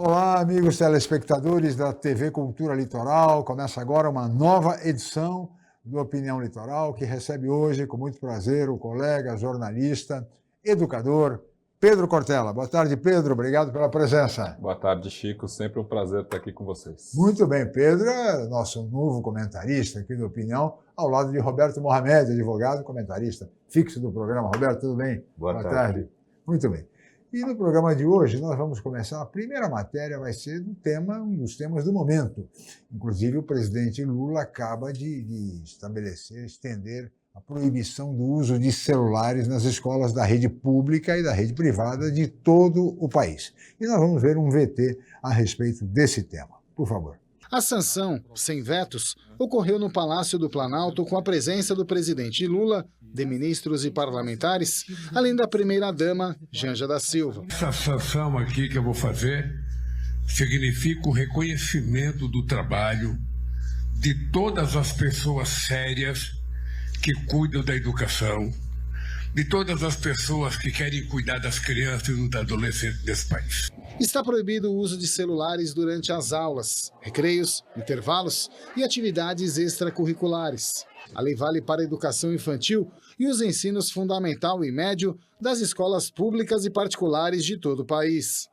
Olá, amigos telespectadores da TV Cultura Litoral. Começa agora uma nova edição do Opinião Litoral, que recebe hoje, com muito prazer, o colega, jornalista, educador, Pedro Cortella. Boa tarde, Pedro. Obrigado pela presença. Boa tarde, Chico. Sempre um prazer estar aqui com vocês. Muito bem. Pedro é nosso novo comentarista aqui do Opinião, ao lado de Roberto Mohamed, advogado, comentarista fixo do programa. Roberto, tudo bem? Boa tarde. Muito bem. E no programa de hoje nós vamos começar, a primeira matéria vai ser um dos temas do momento. Inclusive o presidente Lula acaba de estender a proibição do uso de celulares nas escolas da rede pública e da rede privada de todo o país. E nós vamos ver um VT a respeito desse tema. Por favor. A sanção, sem vetos, ocorreu no Palácio do Planalto com a presença do presidente Lula, de ministros e parlamentares, além da primeira-dama, Janja da Silva. Essa sanção aqui que eu vou fazer significa o reconhecimento do trabalho de todas as pessoas sérias que cuidam da educação, de todas as pessoas que querem cuidar das crianças e dos adolescentes desse país. Está proibido o uso de celulares durante as aulas, recreios, intervalos e atividades extracurriculares. A lei vale para a educação infantil e os ensinos fundamental e médio das escolas públicas e particulares de todo o país.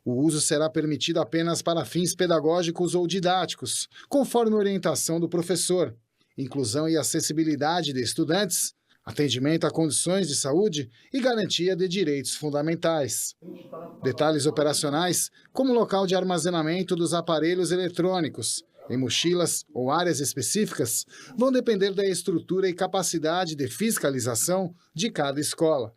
O uso será permitido apenas para fins pedagógicos ou didáticos, conforme orientação do professor. Inclusão e acessibilidade de estudantes, atendimento a condições de saúde e garantia de direitos fundamentais. Detalhes operacionais, como local de armazenamento dos aparelhos eletrônicos, em mochilas ou áreas específicas, vão depender da estrutura e capacidade de fiscalização de cada escola.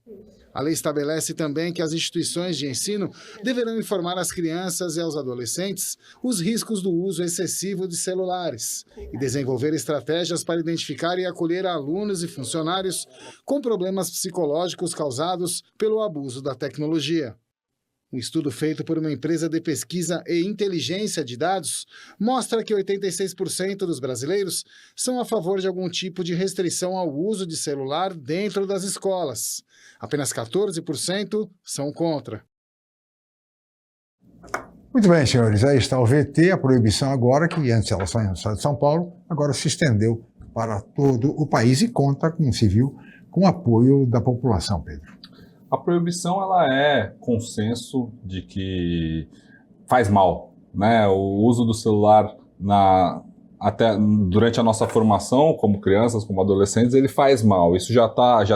A lei estabelece também que as instituições de ensino deverão informar às crianças e aos adolescentes os riscos do uso excessivo de celulares e desenvolver estratégias para identificar e acolher alunos e funcionários com problemas psicológicos causados pelo abuso da tecnologia. Um estudo feito por uma empresa de pesquisa e inteligência de dados mostra que 86% dos brasileiros são a favor de algum tipo de restrição ao uso de celular dentro das escolas. Apenas 14% são contra. Muito bem, senhores. Aí está o VT, a proibição agora, que antes ela só no estado de São Paulo, agora se estendeu para todo o país e conta, como se viu, com o apoio da população, Pedro. A proibição ela é consenso de que faz mal, né? O uso do celular até durante a nossa formação, como crianças, como adolescentes, ele faz mal. Isso já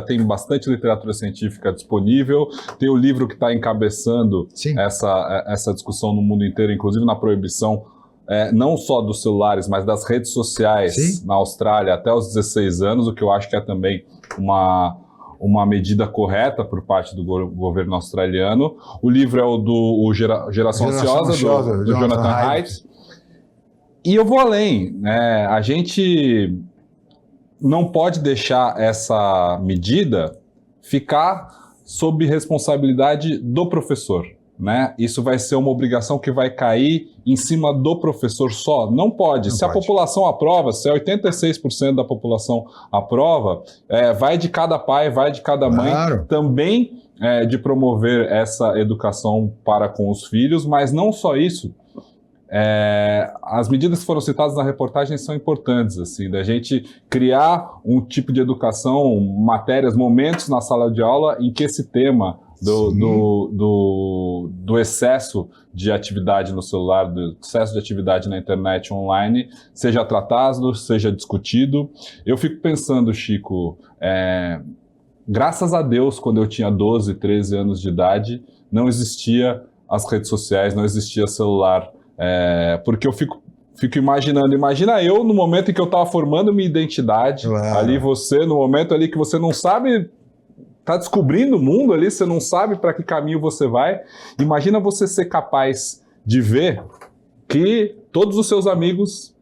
tem bastante literatura científica disponível. Tem o livro que está encabeçando essa discussão no mundo inteiro, inclusive na proibição não só dos celulares, mas das redes sociais na Austrália até os 16 anos, o que eu acho que é também uma medida correta por parte do governo australiano. O livro é o do Geração Ansiosa, do Jonathan Haidt. E eu vou além, né? A gente não pode deixar essa medida ficar sob responsabilidade do professor, né? Isso vai ser uma obrigação que vai cair em cima do professor só. Não pode. Se a população aprova, se 86% da população aprova, vai de cada pai, vai de cada mãe também de promover essa educação para com os filhos, mas não só isso. As medidas que foram citadas na reportagem são importantes, assim, da gente criar um tipo de educação, matérias, momentos na sala de aula em que esse tema do excesso de atividade no celular, do excesso de atividade na internet online, seja tratado, seja discutido. Eu fico pensando, Chico, graças a Deus, quando eu tinha 12, 13 anos de idade, não existia as redes sociais, não existia celular, porque eu fico imaginando, imagina eu no momento em que eu estava formando minha identidade, ali você, no momento ali que você não sabe, está descobrindo o mundo ali, você não sabe para que caminho você vai. Imagina você ser capaz de ver que todos os seus amigos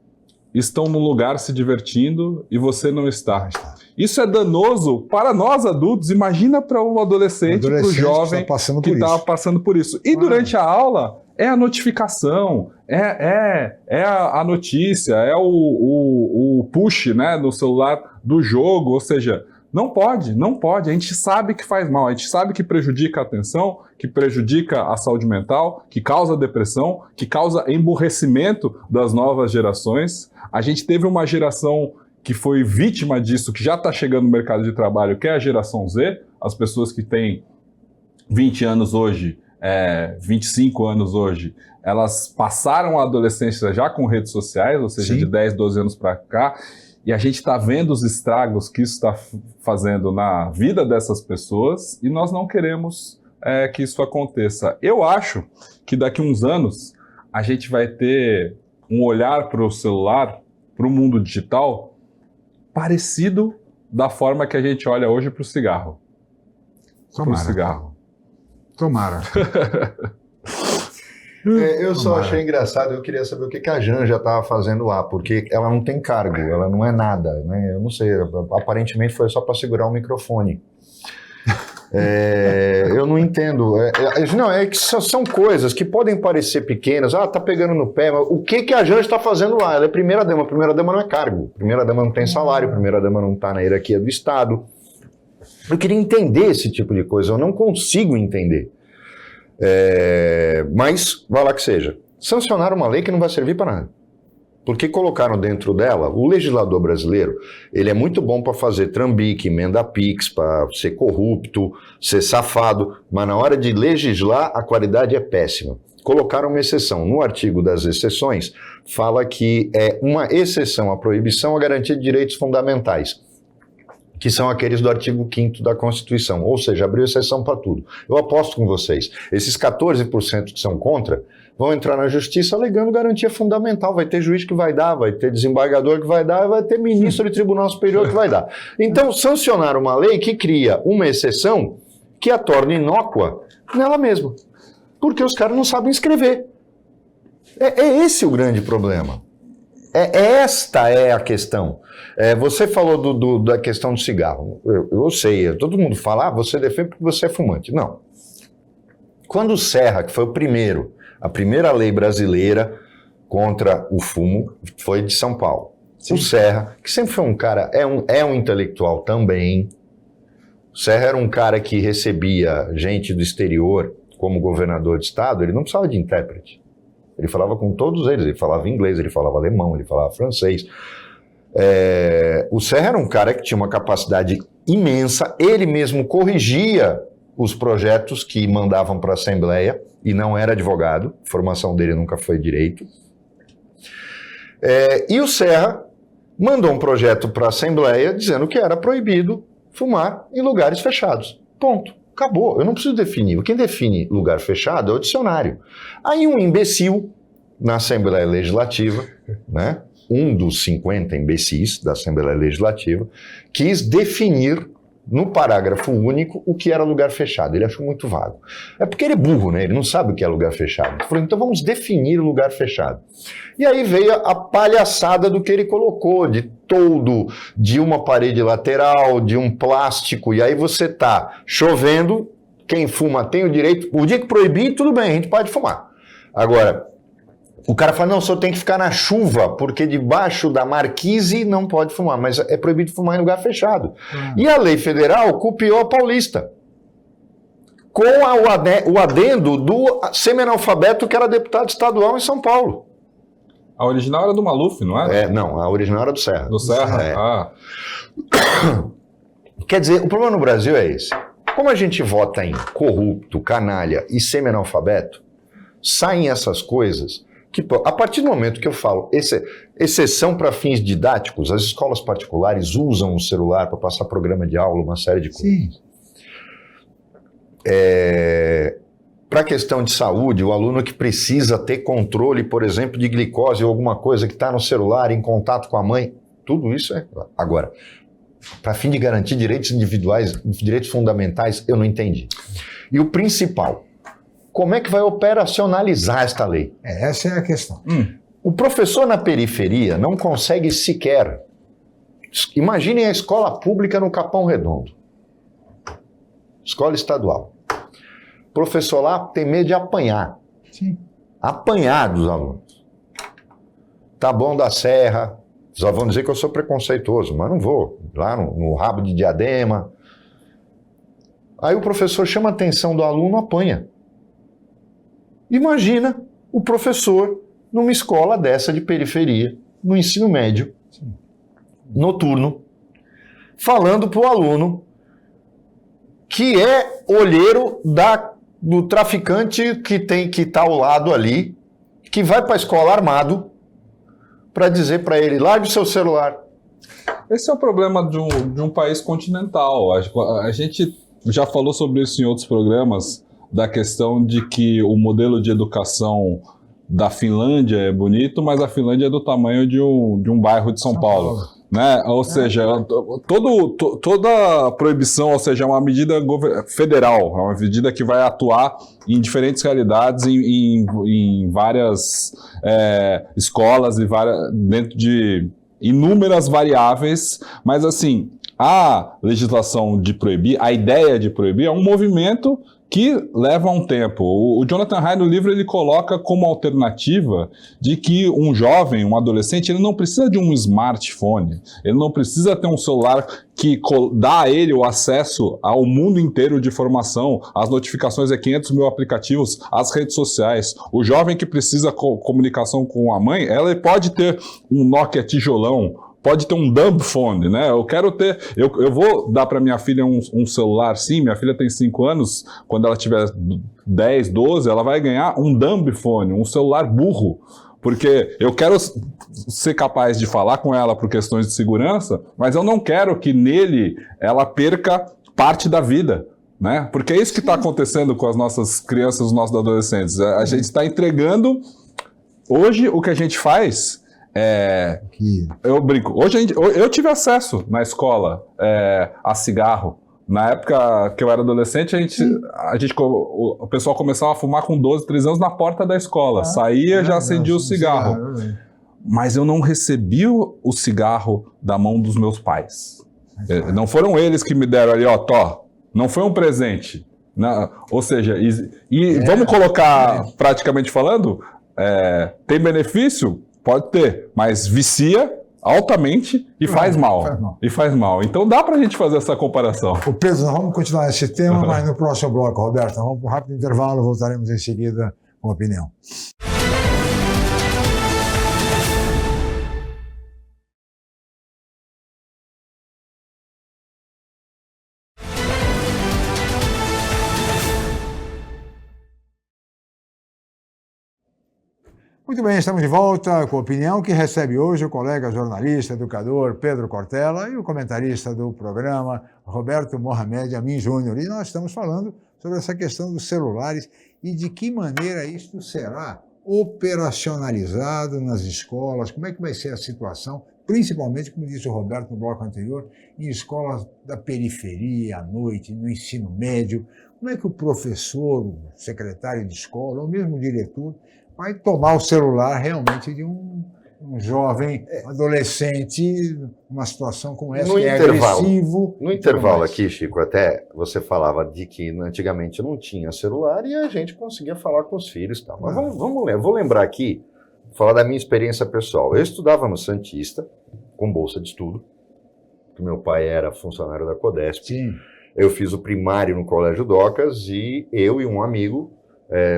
estão no lugar se divertindo e você não está. Isso é danoso para nós adultos, imagina para o adolescente, para o jovem que está passando por isso. E durante a aula, é a notificação, é a notícia, é o push, né, no celular do jogo, ou seja, Não pode, não pode. A gente sabe que faz mal, a gente sabe que prejudica a atenção, que prejudica a saúde mental, que causa depressão, que causa emburrecimento das novas gerações. A gente teve uma geração que foi vítima disso, que já está chegando no mercado de trabalho, que é a geração Z, as pessoas que têm 20 anos hoje, 25 anos hoje, elas passaram a adolescência já com redes sociais, ou seja, Sim. de 10, 12 anos para cá, e a gente está vendo os estragos que isso está fazendo na vida dessas pessoas, e nós não queremos que isso aconteça. Eu acho que daqui a uns anos a gente vai ter um olhar para o celular, para o mundo digital, parecido da forma que a gente olha hoje para o cigarro. Tomara. Eu só achei engraçado, eu queria saber o que a Janja estava fazendo lá, porque ela não tem cargo, ela não é nada, né? Eu não sei, aparentemente foi só para segurar o microfone. Eu não entendo. Não, é que são coisas que podem parecer pequenas. Tá pegando no pé, mas o que a Janja está fazendo lá? Ela é primeira-dama. Primeira-dama não é cargo. Primeira-dama não tem salário. Primeira-dama não está na hierarquia do Estado. Eu queria entender esse tipo de coisa. Eu não consigo entender. Mas, vai lá que seja. Sancionaram uma lei que não vai servir para nada. Porque colocaram dentro dela, o legislador brasileiro, ele é muito bom para fazer trambique, emenda pix, para ser corrupto, ser safado, mas na hora de legislar a qualidade é péssima. Colocaram uma exceção. No artigo das exceções, fala que é uma exceção à proibição à garantia de direitos fundamentais, que são aqueles do artigo 5º da Constituição, ou seja, abriu exceção para tudo. Eu aposto com vocês, esses 14% que são contra, vão entrar na justiça alegando garantia fundamental, vai ter juiz que vai dar, vai ter desembargador que vai dar, vai ter ministro de Tribunal Superior que vai dar. Então, sancionar uma lei que cria uma exceção que a torna inócua nela mesma, porque os caras não sabem escrever. É esse o grande problema. Esta é a questão. Você falou da questão do cigarro. Eu sei, todo mundo fala, você defende porque você é fumante. Não. Quando o Serra, que foi a primeira lei brasileira contra o fumo, foi de São Paulo. Sim. O Serra, que sempre foi um cara, é um intelectual também. O Serra era um cara que recebia gente do exterior como governador de estado, ele não precisava de intérprete. Ele falava com todos eles, ele falava inglês, ele falava alemão, ele falava francês. O Serra era um cara que tinha uma capacidade imensa, ele mesmo corrigia os projetos que mandavam para a Assembleia, e não era advogado, a formação dele nunca foi direito. E o Serra mandou um projeto para a Assembleia dizendo que era proibido fumar em lugares fechados. Ponto. Acabou. Eu não preciso definir. Quem define lugar fechado é o dicionário. Aí um imbecil na Assembleia Legislativa, né, um dos 50 imbecis da Assembleia Legislativa, quis definir no parágrafo único o que era lugar fechado. Ele achou muito vago. É porque ele é burro, né? Ele não sabe o que é lugar fechado. Ele falou, então vamos definir o lugar fechado. E aí veio a palhaçada do que ele colocou, de toldo, de uma parede lateral, de um plástico, e aí você tá chovendo, quem fuma tem o direito, o dia que proibir, tudo bem, a gente pode fumar. Agora, o cara fala, não, só tem que ficar na chuva, porque debaixo da marquise não pode fumar, mas é proibido fumar em lugar fechado. E a lei federal copiou a paulista, com o adendo do semi-analfabeto que era deputado estadual em São Paulo. A original era do Maluf, não é? Não, a original era do Serra. Do Serra? Quer dizer, o problema no Brasil é esse. Como a gente vota em corrupto, canalha e semi-analfabeto, saem essas coisas que, a partir do momento que eu falo exceção para fins didáticos, as escolas particulares usam o celular para passar programa de aula, uma série de coisas. Sim. Para a questão de saúde, o aluno que precisa ter controle, por exemplo, de glicose ou alguma coisa que está no celular, em contato com a mãe, tudo isso é... Agora, para fim de garantir direitos individuais, direitos fundamentais, eu não entendi. E o principal, como é que vai operacionalizar esta lei? Essa é a questão. O professor na periferia não consegue sequer... Imaginem a escola pública no Capão Redondo. Escola estadual. O professor lá tem medo de apanhar. Sim. Apanhar dos alunos. Taboão da Serra, Só vão dizer que eu sou preconceituoso, mas não vou. Lá no rabo de diadema. Aí o professor chama a atenção do aluno, apanha. Imagina o professor numa escola dessa de periferia, no ensino médio, noturno, falando para o aluno que é olheiro do traficante que está ao lado ali, que vai para a escola armado, para dizer para ele, largue o seu celular. Esse é o problema de um país continental. A gente já falou sobre isso em outros programas, da questão de que o modelo de educação da Finlândia é bonito, mas a Finlândia é do tamanho de um bairro de São Paulo. Né? Ou seja, toda proibição, ou seja, é uma medida federal, é uma medida que vai atuar em diferentes realidades, em várias escolas, dentro de inúmeras variáveis, mas assim, a legislação de proibir, a ideia de proibir é um movimento que leva um tempo. O Jonathan Haidt, no livro, ele coloca como alternativa de que um jovem, um adolescente, ele não precisa de um smartphone, ele não precisa ter um celular que dá a ele o acesso ao mundo inteiro de informação, as notificações de 500 mil aplicativos, as redes sociais. O jovem que precisa comunicação com a mãe, ela pode ter um Nokia tijolão, pode ter um dumb phone, né? Eu vou dar para minha filha um celular, sim, minha filha tem 5 anos, quando ela tiver 10, 12, ela vai ganhar um dumb phone, um celular burro, porque eu quero ser capaz de falar com ela por questões de segurança, mas eu não quero que nele ela perca parte da vida, né? Porque é isso que está acontecendo com as nossas crianças, os nossos adolescentes. A gente está entregando, hoje o que a gente faz... eu brinco. Hoje eu tive acesso na escola a cigarro. Na época que eu era adolescente, o pessoal começava a fumar com 12, 13 anos na porta da escola. Saía, já acendia o cigarro. Mas eu não recebi o cigarro da mão dos meus pais. Não foram eles que me deram ali, ó, tó. Não foi um presente. Ou seja, vamos colocar, praticamente falando, tem benefício? Pode ter, mas vicia altamente e faz mal. E faz mal. Então dá pra gente fazer essa comparação. O Pedro, nós vamos continuar esse tema, mas no próximo bloco, Roberto. Vamos para um rápido intervalo, voltaremos em seguida com a opinião. Muito bem, estamos de volta com a opinião que recebe hoje o colega jornalista, educador Pedro Cortella e o comentarista do programa Roberto Mohamed Amin Júnior. E nós estamos falando sobre essa questão dos celulares e de que maneira isto será operacionalizado nas escolas, como é que vai ser a situação, principalmente, como disse o Roberto no bloco anterior, em escolas da periferia, à noite, no ensino médio. Como é que o professor, o secretário de escola, ou mesmo o diretor, vai tomar o celular realmente de um jovem adolescente numa situação como essa, que é agressivo. No intervalo aqui, Chico, até você falava de que antigamente não tinha celular e a gente conseguia falar com os filhos e tal. Mas vou lembrar aqui, falar da minha experiência pessoal. Eu estudava no Santista, com bolsa de estudo, porque meu pai era funcionário da Codesp. Sim. Eu fiz o primário no Colégio Docas e eu e um amigo,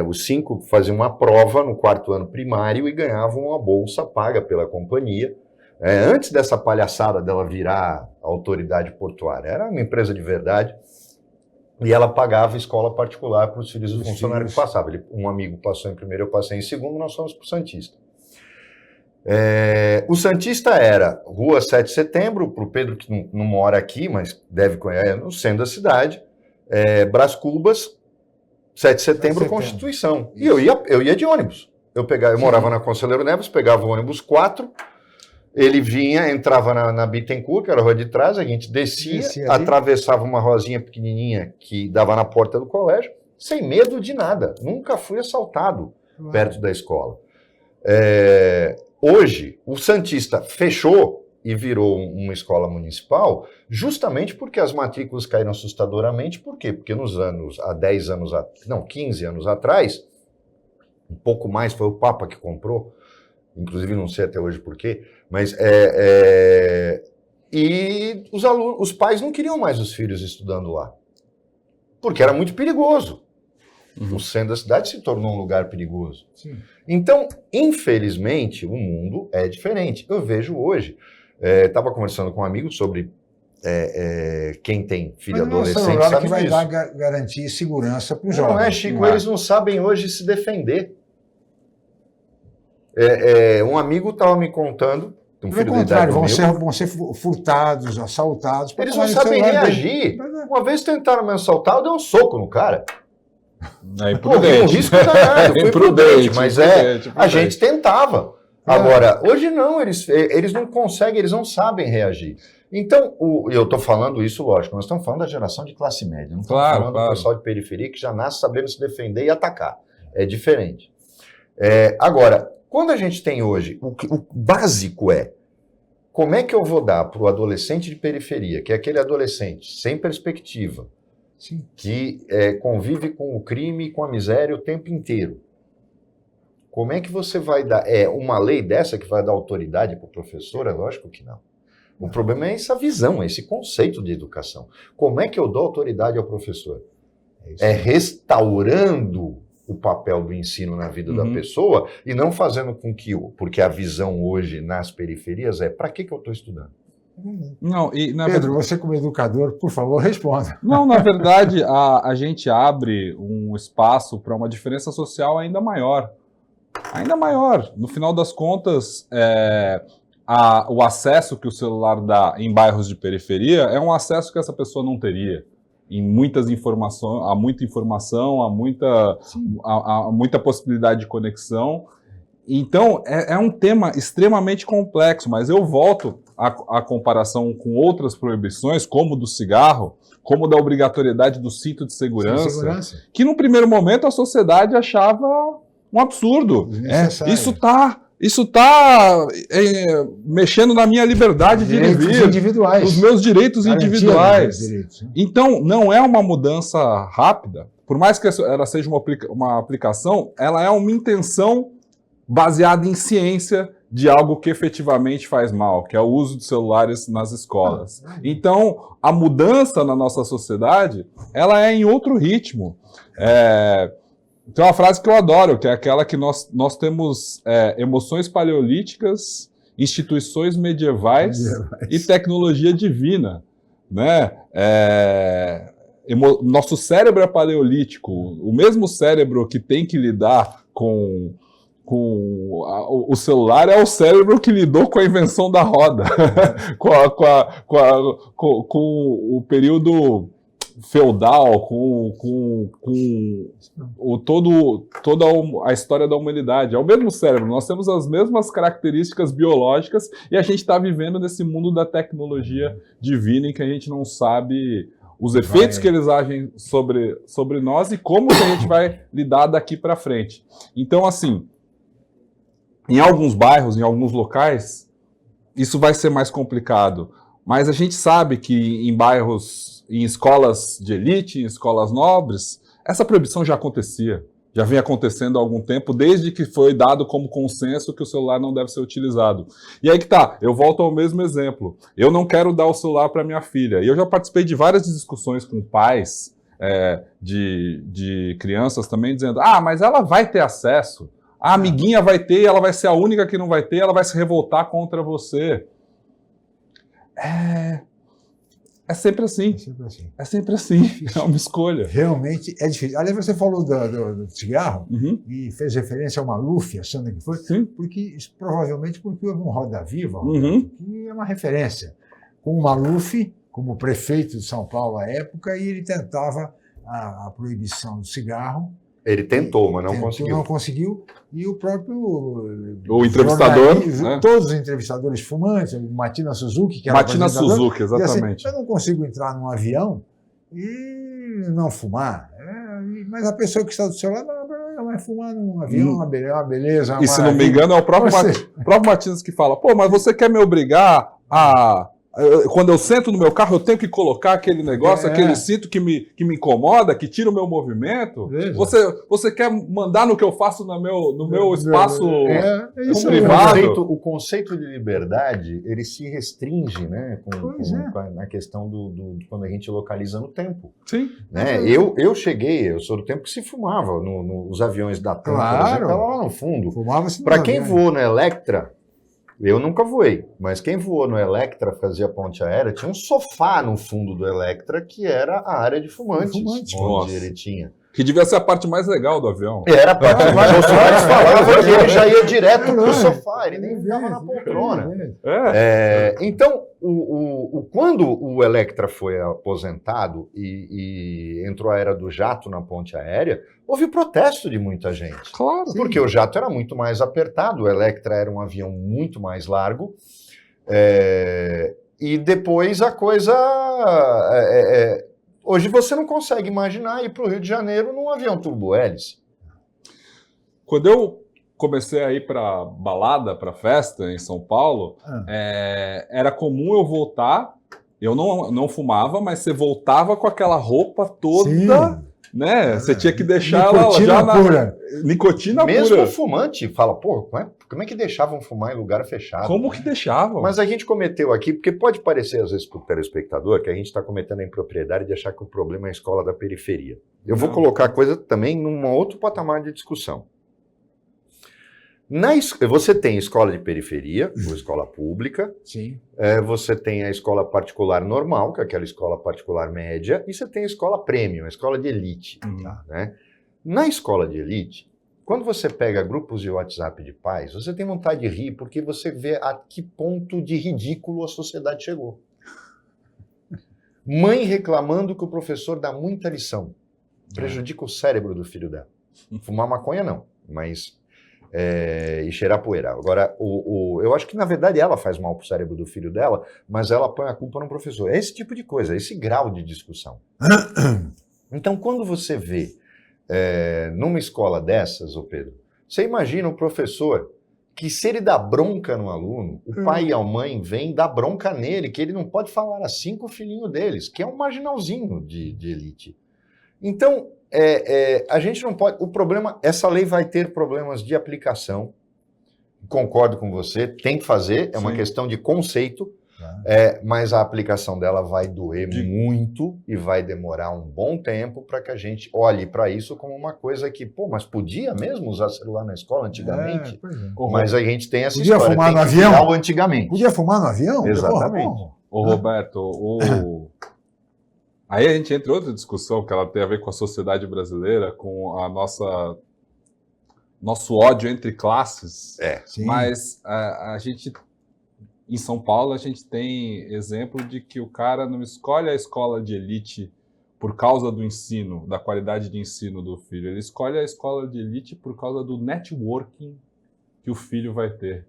os 5 faziam uma prova no 4º ano primário e ganhavam uma bolsa paga pela companhia. Antes dessa palhaçada dela virar autoridade portuária, era uma empresa de verdade e ela pagava escola particular para os filhos do funcionário que passava. Um amigo passou em primeiro, eu passei em segundo, nós fomos para o Santista. O Santista era Rua 7 de Setembro, para o Pedro que não mora aqui, mas deve conhecer, no centro da cidade, Brás Cubas, 7 de setembro, Constituição. E eu ia de ônibus. Eu morava na Conselheiro Neves, pegava o ônibus 4, ele vinha, entrava na Bittencourt, que era a rua de trás, a gente descia atravessava uma rosinha pequenininha que dava na porta do colégio, sem medo de nada. Nunca fui assaltado perto da escola. Hoje, o Santista fechou e virou uma escola municipal, justamente porque as matrículas caíram assustadoramente. Por quê? Porque há 15 anos atrás, um pouco mais, foi o Papa que comprou, inclusive não sei até hoje por quê, mas e os pais não queriam mais os filhos estudando lá, porque era muito perigoso. O centro da cidade se tornou um lugar perigoso. Sim. Então, infelizmente, o mundo é diferente. Eu vejo hoje, estava conversando com um amigo sobre quem tem filho adolescente celular sabe que vai disso. dar garantia e segurança para os jovens. Não é, Chico, não é? eles não sabem hoje se defender. Um amigo estava me contando, um Pelo filho da idade contrário, do meu, vão ser furtados, assaltados. eles não sabem reagir. Uma vez tentaram me assaltar, eu dei um soco no cara. É Corri um imprudente. risco danado, fui prudente, mas a gente tentava. Agora, hoje não, eles não conseguem, eles não sabem reagir. Então, eu estou falando isso, lógico, nós estamos falando da geração de classe média, não estamos falando do pessoal de periferia que já nasce sabendo se defender e atacar. É diferente. Agora, quando a gente tem hoje, o básico como é que eu vou dar para o adolescente de periferia, que é aquele adolescente sem perspectiva, Sim. que convive com o crime e com a miséria o tempo inteiro. Como é que você vai dar? Uma lei dessa que vai dar autoridade para o professor? É lógico que não. O problema é essa visão, esse conceito de educação. Como é que eu dou autoridade ao professor? Restaurando o papel do ensino na vida da pessoa e não fazendo com que... Porque a visão hoje nas periferias para que eu estou estudando? Não, Pedro, você como educador, por favor, responda. Não, na verdade, a gente abre um espaço para uma diferença social ainda maior. Ainda maior. No final das contas, o acesso que o celular dá em bairros de periferia é um acesso que essa pessoa não teria. Em muitas informações, há muita informação, há muita possibilidade de conexão. Então, é um tema extremamente complexo, mas eu volto à comparação com outras proibições, como do cigarro, como da obrigatoriedade do cinto de segurança, que no primeiro momento a sociedade achava um absurdo. Isso está mexendo na minha liberdade de viver, nos meus direitos individuais. Então, não é uma mudança rápida. Por mais que ela seja uma aplicação, ela é uma intenção baseada em ciência de algo que efetivamente faz mal, que é o uso de celulares nas escolas. Então, a mudança na nossa sociedade, ela é em outro ritmo. Tem uma frase que eu adoro, que é aquela que nós temos emoções paleolíticas, instituições medievais e tecnologia divina. Né? Nosso cérebro é paleolítico. O mesmo cérebro que tem que lidar com o celular é o cérebro que lidou com a invenção da roda, com o período feudal, com toda a história da humanidade. É o mesmo cérebro, nós temos as mesmas características biológicas e a gente está vivendo nesse mundo da tecnologia divina em que a gente não sabe os efeitos que eles agem sobre nós e como que a gente vai lidar daqui para frente. Então, assim, em alguns bairros, em alguns locais, isso vai ser mais complicado. Mas a gente sabe que em bairros, em escolas de elite, em escolas nobres, essa proibição já acontecia. Já vem acontecendo há algum tempo, desde que foi dado como consenso que o celular não deve ser utilizado. E aí que tá, eu volto ao mesmo exemplo. Eu não quero dar o celular para minha filha. E eu já participei de várias discussões com pais de crianças também, dizendo, mas ela vai ter acesso. A amiguinha vai ter, ela vai ser a única que não vai ter, ela vai se revoltar contra você. É sempre assim. É sempre assim. É uma escolha. Realmente é difícil. Aliás, você falou do cigarro e fez referência ao Maluf, achando que foi. Sim. Provavelmente porque houve um Roda Viva, que é uma referência. Com o Maluf, como prefeito de São Paulo à época, e ele tentava a proibição do cigarro. Ele tentou, mas não conseguiu. Não conseguiu. E o próprio... O entrevistador. Né? Todos os entrevistadores fumantes, o Matina Suzuki, que era Matina Suzuki, exatamente. Assim, eu não consigo entrar num avião e não fumar. Mas a pessoa que está do seu lado vai fumar num avião, uma beleza. Uma e se não me engano, é o próprio Matinas que fala, mas você quer me obrigar a Quando eu sento no meu carro, eu tenho que colocar aquele negócio, aquele cinto que me incomoda, que tira o meu movimento. Você quer mandar no que eu faço no meu espaço privado? O conceito de liberdade, ele se restringe, né, na questão do quando a gente localiza no tempo. Sim. Né? Eu sou do tempo que se fumava nos aviões da TAM, por exemplo, estava lá no fundo. Para quem voou no Electra, eu nunca voei, mas quem voou no Electra, fazia ponte aérea, tinha um sofá no fundo do Electra que era a área de fumantes, onde ele tinha. Que devia ser a parte mais legal do avião. Era a parte mais legal. Falava que ele já ia direto pro sofá, ele nem ficava na poltrona. Então, quando o Electra foi aposentado e entrou a era do jato na ponte aérea, houve protesto de muita gente. Claro. Porque o jato era muito mais apertado, o Electra era um avião muito mais largo, e depois a coisa... Hoje você não consegue imaginar ir para o Rio de Janeiro num avião turbo-hélice. Quando eu comecei a ir para balada, para festa em São Paulo, era comum eu voltar, eu não fumava, mas você voltava com aquela roupa toda, né? Você tinha que deixar ela já nicotina pura. Mesmo o fumante fala, pô, como é que deixavam fumar em lugar fechado? Como que deixavam? Mas a gente cometeu aqui, porque pode parecer às vezes para o telespectador que a gente está cometendo a impropriedade de achar que o problema é a escola da periferia. Eu vou colocar a coisa também num outro patamar de discussão. Você tem escola de periferia, ou escola pública. Sim. Você tem a escola particular normal, que é aquela escola particular média, e você tem a escola premium, a escola de elite. Né? Na escola de elite, quando você pega grupos de WhatsApp de pais, você tem vontade de rir, porque você vê a que ponto de ridículo a sociedade chegou. Mãe reclamando que o professor dá muita lição, prejudica o cérebro do filho dela. Fumar maconha não, mas... e cheirar poeira. Agora, eu acho que na verdade ela faz mal para o cérebro do filho dela, mas ela põe a culpa no professor. É esse tipo de coisa, esse grau de discussão. Então, quando você vê numa escola dessas, ô Pedro, você imagina o professor que, se ele dá bronca no aluno, o pai e a mãe vêm dar bronca nele, que ele não pode falar assim com o filhinho deles, que é um marginalzinho de elite. Então, a gente não pode... O problema, essa lei vai ter problemas de aplicação, concordo com você, tem que fazer, é uma questão de conceito, mas a aplicação dela vai doer muito e vai demorar um bom tempo para que a gente olhe para isso como uma coisa que, mas podia mesmo usar celular na escola antigamente? Mas a gente tem essa história, fumar no avião? Antigamente. Podia fumar no avião? Exatamente. Ô, Roberto, aí a gente entra em outra discussão que ela tem a ver com a sociedade brasileira, com a nosso ódio entre classes. Mas a gente, em São Paulo, a gente tem exemplo de que o cara não escolhe a escola de elite por causa do ensino, da qualidade de ensino do filho. Ele escolhe a escola de elite por causa do networking que o filho vai ter.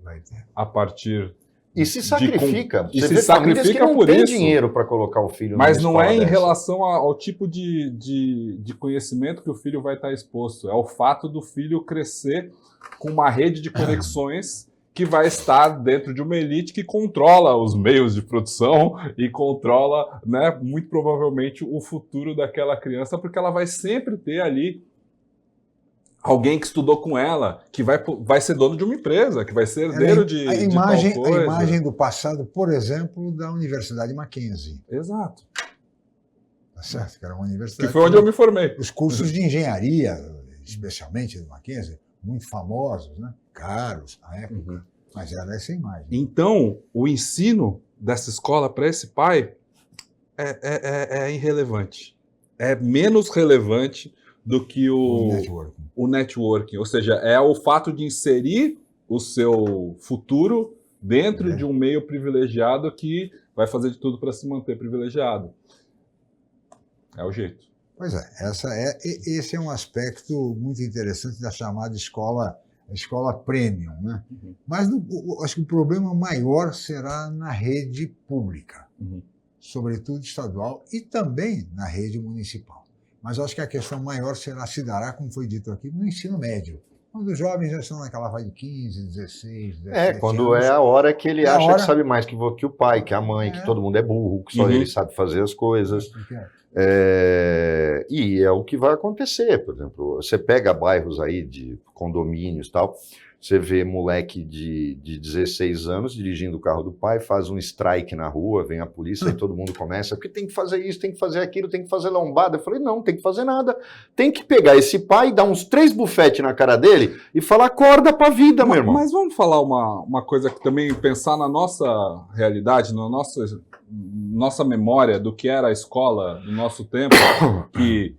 A partir... E se sacrifica. E se sacrifica por isso. Não tem isso. dinheiro para colocar o filho Mas numa não é em dessa. relação ao tipo de conhecimento que o filho vai estar exposto. É o fato do filho crescer com uma rede de conexões que vai estar dentro de uma elite que controla os meios de produção e controla, né, muito provavelmente o futuro daquela criança, porque ela vai sempre ter ali alguém que estudou com ela, que vai ser dono de uma empresa, que vai ser herdeiro de imagem, tal coisa. A imagem do passado, por exemplo, da Universidade Mackenzie. Exato. Tá certo? Que era uma universidade. Que foi onde eu me formei. Os cursos de engenharia, especialmente do Mackenzie, muito famosos, né? Caros na época, mas era essa imagem. Então, o ensino dessa escola para esse pai é irrelevante. É menos relevante do que o networking. Ou seja, é o fato de inserir o seu futuro dentro de um meio privilegiado que vai fazer de tudo para se manter privilegiado. É o jeito. Pois é, esse é um aspecto muito interessante da chamada escola premium, né? Mas acho que o problema maior será na rede pública, sobretudo estadual e também na rede municipal. Mas acho que a questão maior se dará, como foi dito aqui, no ensino médio. Quando os jovens já estão naquela faixa de 15, 16, 17 quando anos. é a hora que ele É a acha hora. que sabe mais que o pai, que a mãe, que todo mundo é burro, que só ele sabe fazer as coisas. E é o que vai acontecer. Por exemplo, você pega bairros aí de condomínios e tal, você vê moleque de 16 anos dirigindo o carro do pai, faz um strike na rua, vem a polícia e todo mundo começa, porque tem que fazer isso, tem que fazer aquilo, tem que fazer lombada. Eu falei, não tem que fazer nada. Tem que pegar esse pai, dar uns 3 bufetes na cara dele e falar, acorda pra vida, meu irmão. Mas vamos falar uma coisa que também, pensar na nossa realidade, na nossa memória do que era a escola do nosso tempo, que,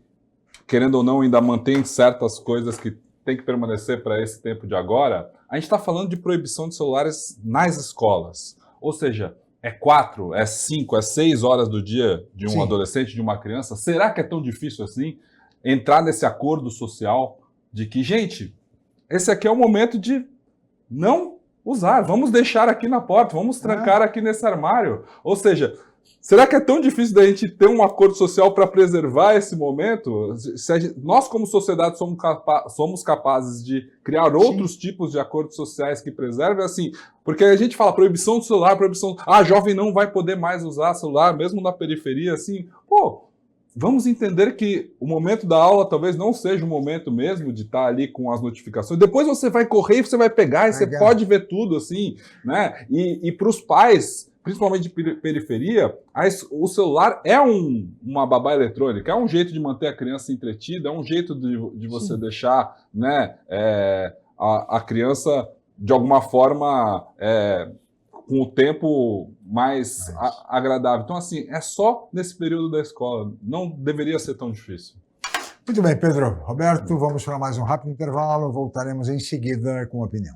querendo ou não, ainda mantém certas coisas que tem que permanecer para esse tempo de agora. A gente está falando de proibição de celulares nas escolas. Ou seja, é 4, é 5, é 6 horas do dia de um adolescente, de uma criança. Será que é tão difícil assim entrar nesse acordo social de que, gente, esse aqui é o momento de não usar, vamos deixar aqui na porta, vamos trancar aqui nesse armário. Ou seja, será que é tão difícil da gente ter um acordo social para preservar esse momento? Nós, como sociedade, somos capazes de criar outros tipos de acordos sociais que preservem, assim, porque a gente fala proibição do celular, proibição... jovem não vai poder mais usar celular, mesmo na periferia, assim, vamos entender que o momento da aula talvez não seja o momento mesmo de estar ali com as notificações. Depois você vai correr e você vai pegar e você pode ver tudo, assim, né? E para os pais, principalmente de periferia, o celular é uma babá eletrônica, é um jeito de manter a criança entretida, é um jeito de você deixar, né, a criança, de alguma forma, com o tempo mais agradável. Então, assim, é só nesse período da escola. Não deveria ser tão difícil. Muito bem, Pedro. Roberto, vamos para mais um rápido intervalo. Voltaremos em seguida com a opinião.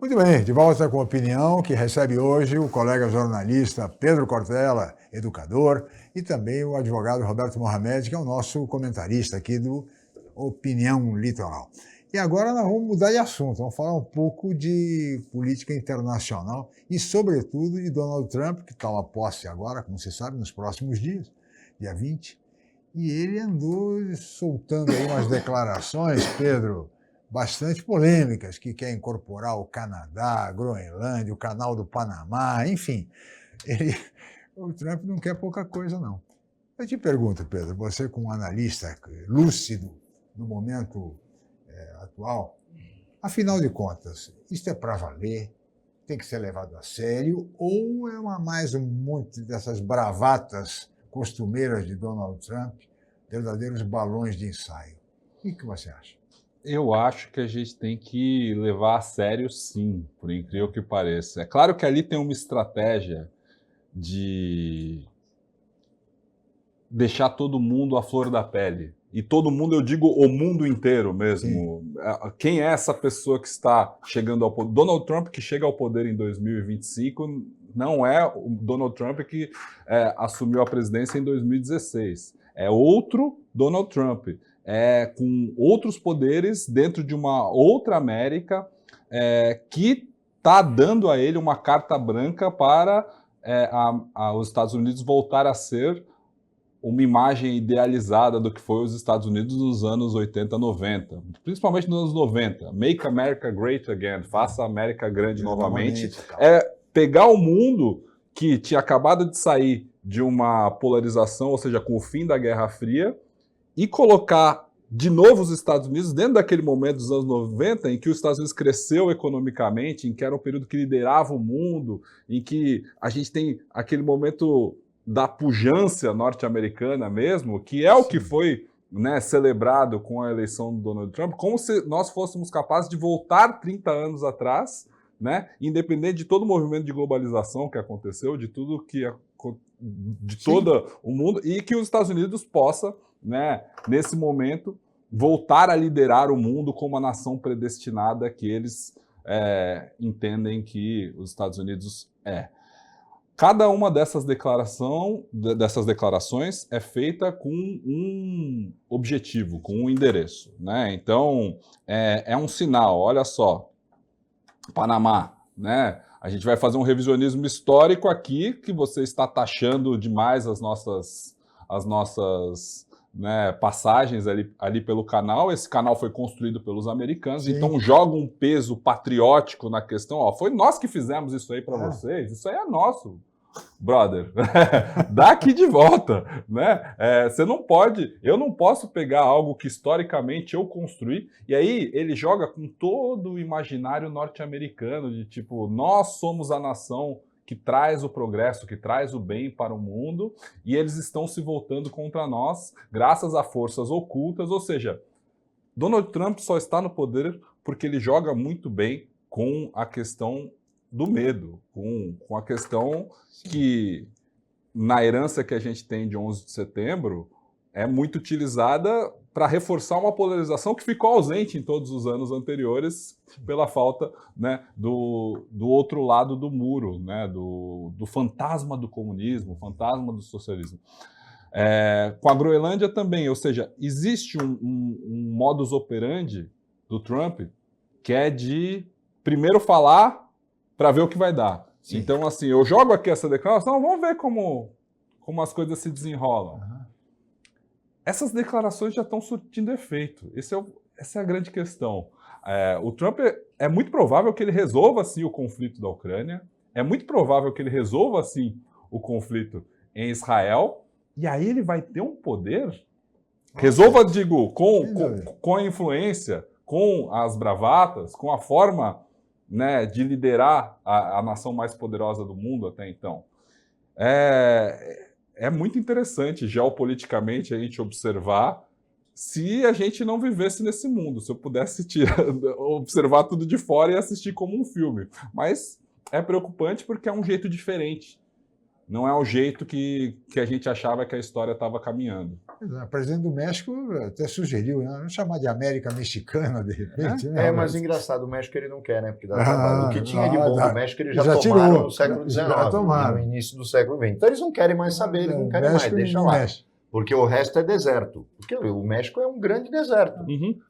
Muito bem, de volta com a opinião que recebe hoje o colega jornalista Pedro Cortella, educador, e também o advogado Roberto Mohamed, que é o nosso comentarista aqui do Opinião Litoral. E agora nós vamos mudar de assunto, vamos falar um pouco de política internacional e, sobretudo, de Donald Trump, que toma posse agora, como você sabe, nos próximos dias, dia 20, e ele andou soltando aí umas declarações, Pedro, bastante polêmicas, que quer incorporar o Canadá, a Groenlândia, o Canal do Panamá, enfim. O Trump não quer pouca coisa, não. Eu te pergunto, Pedro, você como analista lúcido do momento atual, afinal de contas, isto é para valer, tem que ser levado a sério, ou é mais um monte dessas bravatas costumeiras de Donald Trump, verdadeiros balões de ensaio? O que você acha? Eu acho que a gente tem que levar a sério, sim, por incrível que pareça. É claro que ali tem uma estratégia de deixar todo mundo à flor da pele. E todo mundo, eu digo o mundo inteiro mesmo. Sim. Quem é essa pessoa que está chegando ao poder? Donald Trump, que chega ao poder em 2025, não é o Donald Trump que assumiu a presidência em 2016. É outro Donald Trump. Com outros poderes dentro de uma outra América que está dando a ele uma carta branca para os Estados Unidos voltar a ser uma imagem idealizada do que foi os Estados Unidos nos anos 80, 90, principalmente nos anos 90. Make America Great Again, faça a América grande novamente. Pegar o mundo que tinha acabado de sair de uma polarização, ou seja, com o fim da Guerra Fria, e colocar de novo os Estados Unidos dentro daquele momento dos anos 90, em que os Estados Unidos cresceu economicamente, em que era um período que liderava o mundo, em que a gente tem aquele momento da pujança norte-americana mesmo, que é o que foi, né, celebrado com a eleição do Donald Trump, como se nós fôssemos capazes de voltar 30 anos atrás, né, independente de todo o movimento de globalização que aconteceu, de tudo que de todo o mundo, e que os Estados Unidos possa, né, nesse momento, voltar a liderar o mundo como a nação predestinada que eles entendem que os Estados Unidos é. Cada uma dessas declarações é feita com um objetivo, com um endereço, né? Então, é um sinal, olha só, Panamá, né? A gente vai fazer um revisionismo histórico aqui, que você está taxando demais as nossas né, passagens ali pelo canal. Esse canal foi construído pelos americanos, Sim. então joga um peso patriótico na questão. Ó, foi nós que fizemos isso aí para vocês, isso aí é nosso, brother. Dá aqui de volta, né? Você não pode, eu não posso pegar algo que historicamente eu construí, e aí ele joga com todo o imaginário norte-americano, de tipo, nós somos a nação que traz o progresso, que traz o bem para o mundo, e eles estão se voltando contra nós, graças a forças ocultas, ou seja, Donald Trump só está no poder porque ele joga muito bem com a questão do medo, com a questão que, na herança que a gente tem de 11 de setembro, é muito utilizada para reforçar uma polarização que ficou ausente em todos os anos anteriores pela falta, né, do outro lado do muro, né, do fantasma do comunismo, fantasma do socialismo. Com a Groenlândia também, ou seja, existe um modus operandi do Trump que é de primeiro falar para ver o que vai dar. Sim. Então, assim, eu jogo aqui essa declaração, vamos ver como as coisas se desenrolam. Uhum. Essas declarações já estão surtindo efeito. Essa é a grande questão. O Trump, é muito provável que ele resolva, assim, o conflito da Ucrânia, é muito provável que ele resolva, assim, o conflito em Israel, e aí ele vai ter um poder, resolva, digo, com a influência, com as bravatas, com a forma, né, de liderar a nação mais poderosa do mundo até então. É muito interessante, geopoliticamente, a gente observar se a gente não vivesse nesse mundo, se eu pudesse observar tudo de fora e assistir como um filme. Mas é preocupante porque é um jeito diferente. Não é o jeito que a gente achava que a história estava caminhando. O presidente do México até sugeriu, né? Não chamar de América Mexicana, de repente. Né? Mas engraçado, o México ele não quer, né? Porque dá trabalho. O que tinha de bom no México eles já tomaram no século XIX, no início do século XX. Então eles não querem mais saber, eles não querem mais, deixa lá. Mexe. Porque o resto é deserto. Porque o México é um grande deserto. Uhum.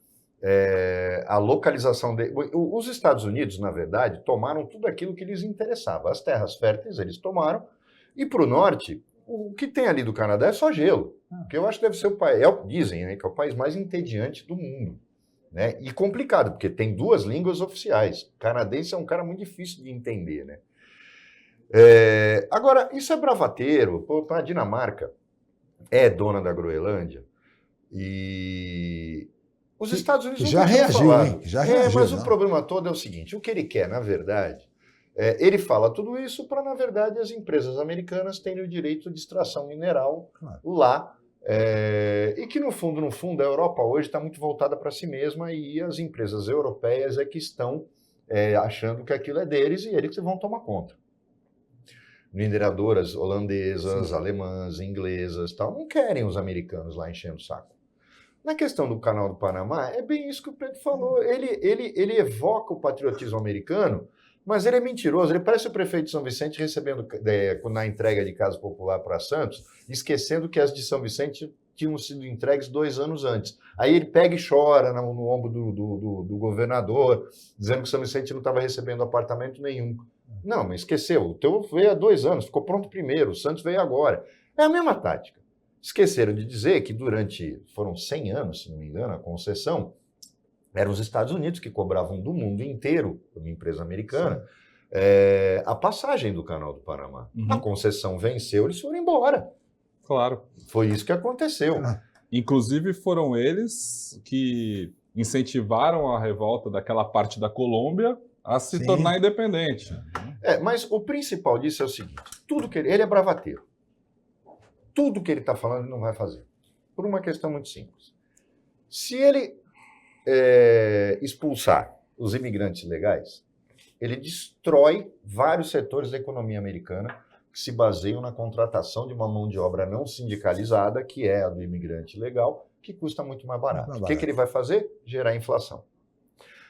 A localização os Estados Unidos, na verdade, tomaram tudo aquilo que lhes interessava. As terras férteis eles tomaram. E para o norte, o que tem ali do Canadá é só gelo. Que eu acho que deve ser o país, dizem, né, que é o país mais entediante do mundo. Né? E complicado, porque tem 2 línguas oficiais. O canadense é um cara muito difícil de entender. Né? Agora, isso é bravateiro. A Dinamarca é dona da Groenlândia e os Estados Unidos já reagiu, hein? Já reagiu. Mas o problema todo é o seguinte, o que ele quer, na verdade... ele fala tudo isso para, na verdade, as empresas americanas terem o direito de extração mineral lá. E que, no fundo, a Europa hoje está muito voltada para si mesma e as empresas europeias é que estão achando que aquilo é deles e eles vão tomar conta. Mineradoras holandesas, alemãs, inglesas, tal, não querem os americanos lá enchendo o saco. Na questão do Canal do Panamá, é bem isso que o Pedro falou. Ele evoca o patriotismo americano, mas ele é mentiroso. Ele parece o prefeito de São Vicente recebendo na entrega de casa popular para Santos, esquecendo que as de São Vicente tinham sido entregues 2 anos antes. Aí ele pega e chora no ombro do governador, dizendo que São Vicente não estava recebendo apartamento nenhum. Não, mas esqueceu. O teu veio há 2 anos, ficou pronto primeiro, o Santos veio agora. É a mesma tática. Esqueceram de dizer que foram 100 anos, se não me engano, a concessão, eram os Estados Unidos que cobravam do mundo inteiro, uma empresa americana, a passagem do Canal do Panamá. Uhum. A concessão venceu, eles foram embora. Claro. Foi isso que aconteceu. Inclusive foram eles que incentivaram a revolta daquela parte da Colômbia a se tornar independente. Mas o principal disso é o seguinte, ele é bravateiro. Tudo que ele está falando ele não vai fazer. Por uma questão muito simples. Se ele expulsar os imigrantes ilegais, ele destrói vários setores da economia americana que se baseiam na contratação de uma mão de obra não sindicalizada, que é a do imigrante ilegal, que custa muito mais barato. O que ele vai fazer? Gerar inflação.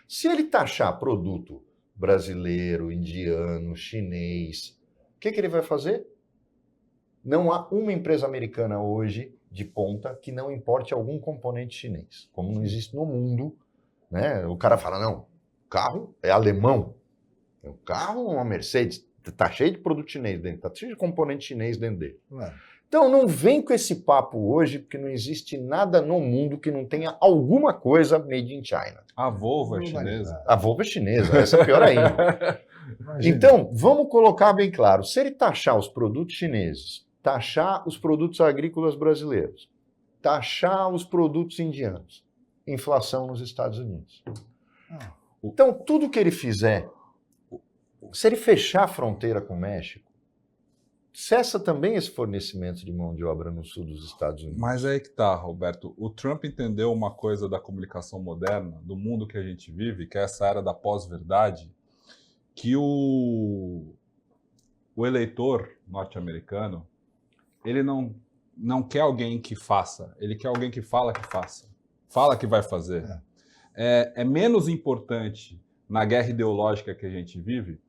Se ele taxar produto brasileiro, indiano, chinês, que ele vai fazer? Não há uma empresa americana hoje de ponta que não importe algum componente chinês, como não existe no mundo, né? O cara fala, não, o carro é alemão, o carro é uma Mercedes, tá cheio de produto chinês dentro, tá cheio de componente chinês dentro dele. Então não vem com esse papo hoje, porque não existe nada no mundo que não tenha alguma coisa made in China. A Volvo é chinesa. A Volvo é chinesa, essa é pior ainda. Então, vamos colocar bem claro, se ele taxar os produtos chineses, taxar os produtos agrícolas brasileiros, taxar os produtos indianos, inflação nos Estados Unidos. Então, tudo que ele fizer, se ele fechar a fronteira com o México, cessa também esse fornecimento de mão de obra no sul dos Estados Unidos. Mas aí que tá, Roberto. O Trump entendeu uma coisa da comunicação moderna, do mundo que a gente vive, que é essa era da pós-verdade, que o eleitor norte-americano, ele não quer alguém que faça, ele quer alguém que fala que faça, fala que vai fazer. É menos importante na guerra ideológica que a gente vive,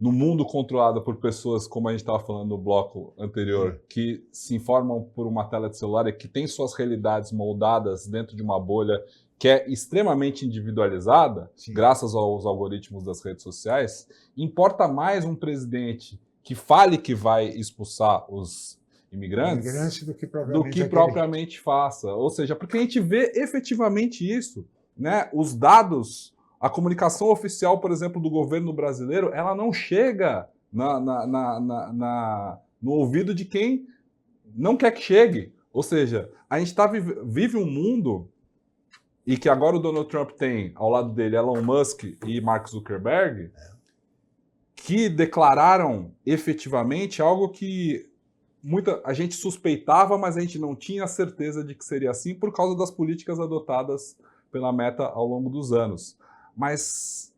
no mundo controlado por pessoas, como a gente estava falando no bloco anterior, que se informam por uma tela de celular e que tem suas realidades moldadas dentro de uma bolha que é extremamente individualizada, graças aos algoritmos das redes sociais. Importa mais um presidente que fale que vai expulsar os imigrantes do que propriamente faça. Ou seja, porque a gente vê efetivamente isso, né? Os dados, a comunicação oficial, por exemplo, do governo brasileiro, ela não chega no ouvido de quem não quer que chegue. Ou seja, a gente vive um mundo, e que agora o Donald Trump tem ao lado dele Elon Musk e Mark Zuckerberg, que declararam efetivamente algo que a gente suspeitava, mas a gente não tinha certeza de que seria assim por causa das políticas adotadas pela Meta ao longo dos anos. Mas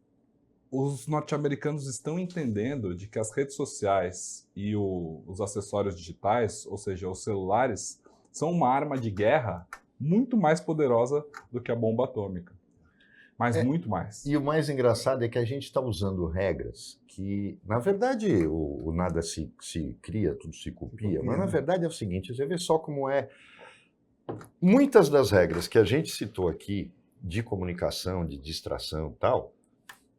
os norte-americanos estão entendendo de que as redes sociais e os acessórios digitais, ou seja, os celulares, são uma arma de guerra muito mais poderosa do que a bomba atômica. Mas muito mais. E o mais engraçado é que a gente está usando regras que, na verdade, o nada se cria, tudo se copia, mas na verdade é o seguinte, você vê só como é. Muitas das regras que a gente citou aqui, de comunicação, de distração e tal,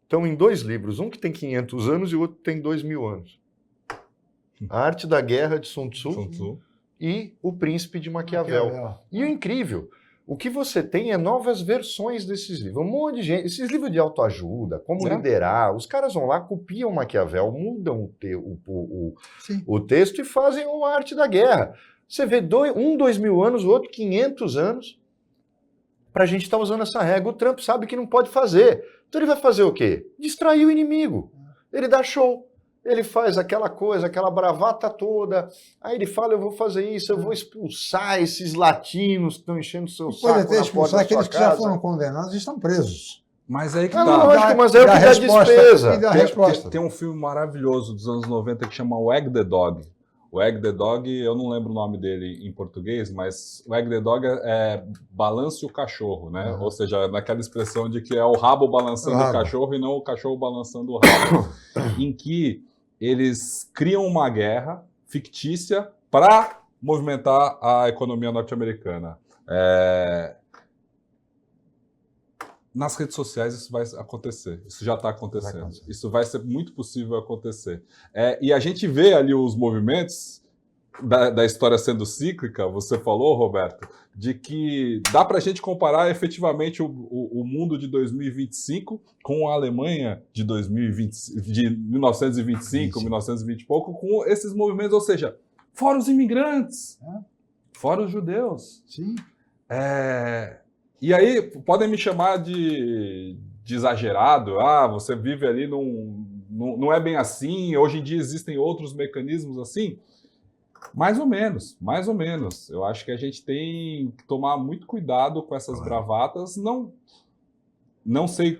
estão em 2 livros, um que tem 500 anos e o outro tem 2000 anos. A Arte da Guerra, de Sun Tzu. E O Príncipe de Maquiavel. E o incrível, o que você tem é novas versões desses livros. Um monte de gente, esses livros de autoajuda, como liderar, os caras vão lá, copiam Maquiavel, mudam o texto e fazem a Arte da Guerra. Você vê 2000 anos, o outro 500 anos, para a gente estar usando essa regra. O Trump sabe que não pode fazer. Então ele vai fazer o quê? Distrair o inimigo. Ele dá show. Ele faz aquela coisa, aquela bravata toda. Aí ele fala, eu vou fazer isso, eu vou expulsar esses latinos que estão enchendo o seu saco na porta da sua casa. Pode até expulsar aqueles que já foram condenados e estão presos. Mas aí que tá. Lógico, mas é o que dá despesa. Tem um filme maravilhoso dos anos 90 que chama Wag the Dog. O Wag the Dog, eu não lembro o nome dele em português, mas Wag the Dog é balance o cachorro, né? Ou seja, naquela expressão de que é o rabo balançando o cachorro e não o cachorro balançando o rabo. Em que eles criam uma guerra fictícia para movimentar a economia norte-americana. Nas redes sociais isso vai acontecer, isso já está acontecendo, isso vai ser muito possível acontecer. E a gente vê ali os movimentos da história sendo cíclica, você falou, Roberto, de que dá para a gente comparar efetivamente o mundo de 2025 com a Alemanha de 1925, 1920 e pouco, com esses movimentos, ou seja, fora os imigrantes, fora os judeus. Sim. E aí, podem me chamar de exagerado, você vive ali não é bem assim, hoje em dia existem outros mecanismos assim. Mais ou menos. Eu acho que a gente tem que tomar muito cuidado com essas bravatas. Não sei